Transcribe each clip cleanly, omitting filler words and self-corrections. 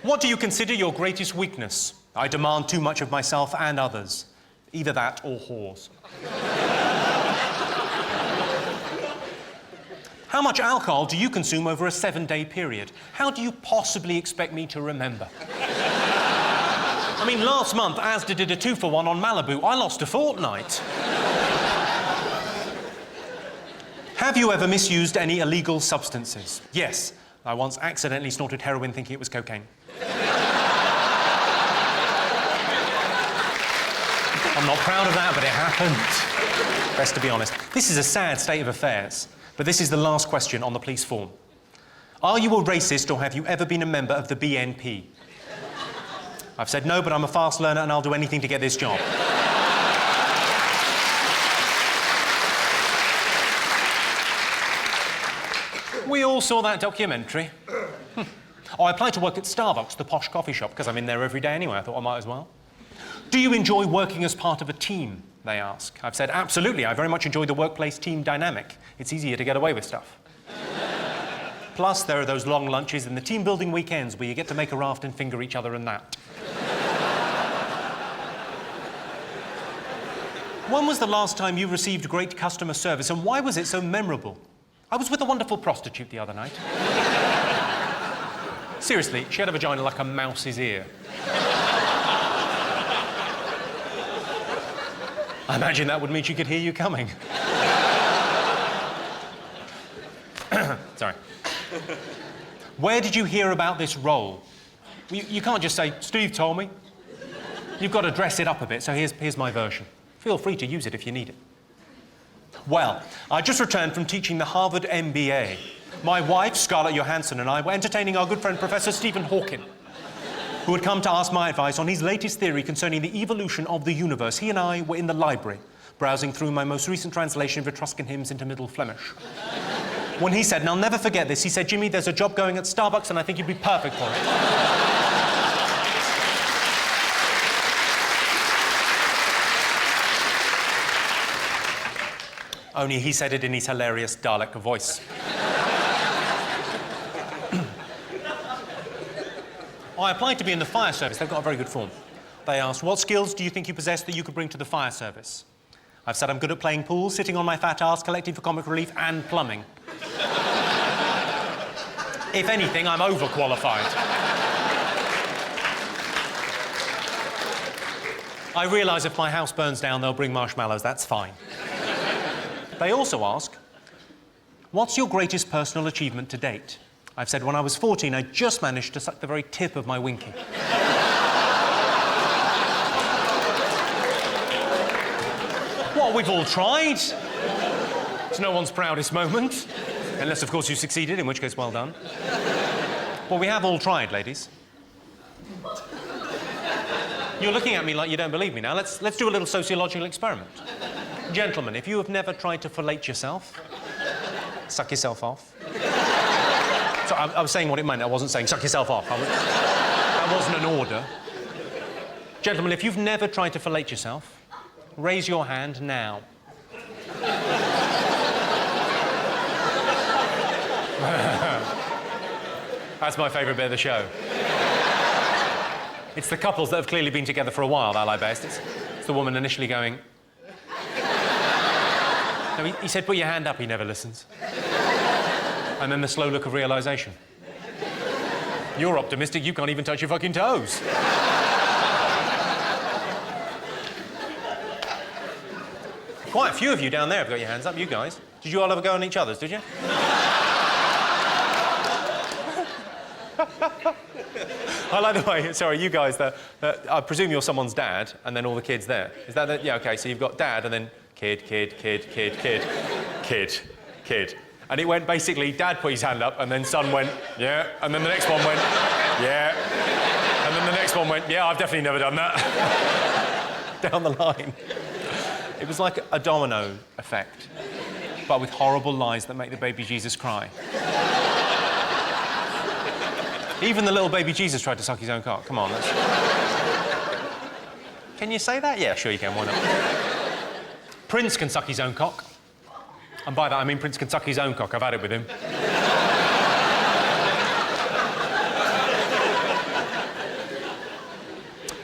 What do you consider your greatest weakness? I demand too much of myself and others. Either that or whores. How much alcohol do you consume over a 7-day period? How do you possibly expect me to remember? I mean, last month, Asda did a 2-for-1 on Malibu. I lost a fortnight. Have you ever misused any illegal substances? Yes. I once accidentally snorted heroin thinking it was cocaine. I'm not proud of that, but it happened. Best to be honest. This is a sad state of affairs, but this is the last question on the police form. Are you a racist or have you ever been a member of the BNP? I've said no, but I'm a fast learner and I'll do anything to get this job. We all saw that documentary. Oh, I applied to work at Starbucks, the posh coffee shop, because I'm in there every day anyway. I thought I might as well. Do you enjoy working as part of a team, they ask. I've said, absolutely. I very much enjoy the workplace team dynamic. It's easier to get away with stuff. Plus, there are those long lunches and the team-building weekends where you get to make a raft and finger each other and that. When was the last time you received great customer service, and why was it so memorable? I was with a wonderful prostitute the other night. Seriously, she had a vagina like a mouse's ear. I imagine that would mean she could hear you coming. Sorry. Where did you hear about this role? You can't just say, Steve told me. You've got to dress it up a bit, so here's my version. Feel free to use it if you need it. Well, I just returned from teaching the Harvard MBA. My wife, Scarlett Johansson, and I were entertaining our good friend Professor Stephen Hawking, who had come to ask my advice on his latest theory concerning the evolution of the universe. He and I were in the library, browsing through my most recent translation of Etruscan hymns into Middle Flemish. When he said, and I'll never forget this, he said, Jimmy, there's a job going at Starbucks and I think you'd be perfect for it. Only he said it in his hilarious Dalek voice. I applied to be in the fire service. They've got a very good form. They asked, what skills do you think you possess that you could bring to the fire service? I've said I'm good at playing pool, sitting on my fat ass, collecting for comic relief, and plumbing. If anything, I'm overqualified. I realise if my house burns down, they'll bring marshmallows. That's fine. They also ask, what's your greatest personal achievement to date? I've said when I was 14, I just managed to suck the very tip of my winky. What, we've all tried? It's no one's proudest moment. Unless, of course, you succeeded, in which case, well done. Well, we have all tried, ladies. You're looking at me like you don't believe me now. Let's do a little sociological experiment. Gentlemen, if you have never tried to fellate yourself, suck yourself off. So I was saying what it meant. I wasn't saying suck yourself off. That wasn't an order. Gentlemen, if you've never tried to fellate yourself, raise your hand now. That's my favourite bit of the show. It's the couples that have clearly been together for a while that I like best. It's the woman initially going... No, he said, put your hand up, he never listens. And then the slow look of realisation. You're optimistic, you can't even touch your fucking toes. Quite a few of you down there have got your hands up, you guys. Did you all have a go on each other's, did you? I like the way, sorry, you guys, I presume you're someone's dad, and then all the kids there. Is that the, yeah, OK, so you've got dad, and then kid, kid, kid, kid, kid, kid, kid. And it went basically, dad put his hand up, and then son went, yeah, and then the next one went, yeah, and then the next one went, yeah, I've definitely never done that. Down the line. It was like a domino effect, but with horrible lies that make the baby Jesus cry. Even the little baby Jesus tried to suck his own cock. Come on, let's... Can you say that? Yeah, sure you can, why not? Prince can suck his own cock. And by that, I mean Prince can suck his own cock. I've had it with him.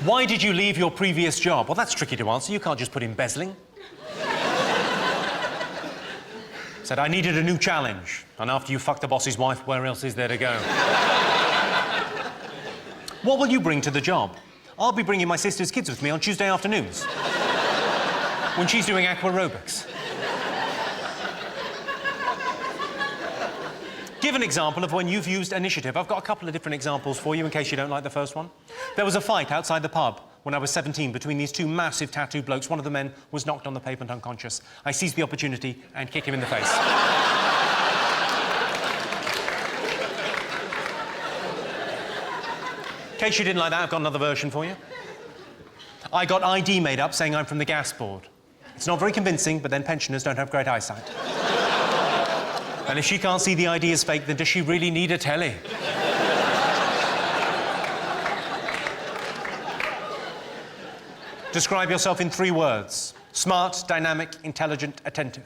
Why did you leave your previous job? Well, that's tricky to answer. You can't just put embezzling. Said, I needed a new challenge. And after you fuck the boss's wife, where else is there to go? What will you bring to the job? I'll be bringing my sister's kids with me on Tuesday afternoons when she's doing aquarobics. Give an example of when you've used initiative. I've got a couple of different examples for you in case you don't like the first one. There was a fight outside the pub when I was 17 between these two massive tattooed blokes. One of the men was knocked on the pavement unconscious. I seized the opportunity and kicked him in the face. In case you didn't like that, I've got another version for you. I got ID made up saying I'm from the gas board. It's not very convincing, but then pensioners don't have great eyesight. And if she can't see the ID is fake, then does she really need a telly? Describe yourself in 3 words. Smart, dynamic, intelligent, attentive.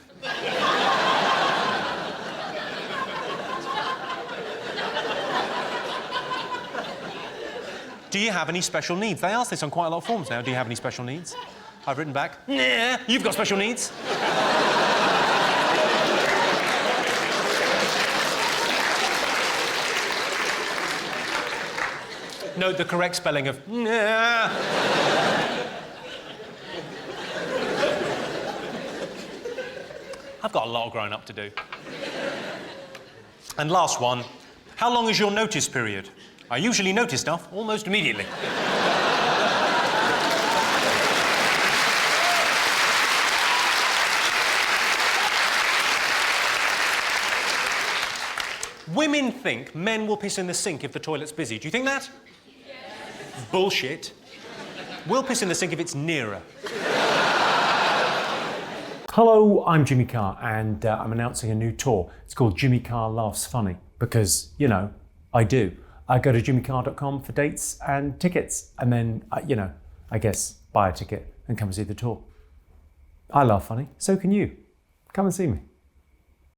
Do you have any special needs? They ask this on quite a lot of forms now. Do you have any special needs? I've written back, nah, you've got special needs. Note the correct spelling of nah. I've got a lot of growing up to do. And last one, how long is your notice period? I usually notice stuff almost immediately. Women think men will piss in the sink if the toilet's busy. Do you think that? Yes. Bullshit. We'll piss in the sink if it's nearer. Hello, I'm Jimmy Carr, and I'm announcing a new tour. It's called Jimmy Carr Laughs Funny, because, you know, I do. I go to jimmycarr.com for dates and tickets, and then, I guess, buy a ticket and come and see the tour. I laugh funny, so can you. Come and see me.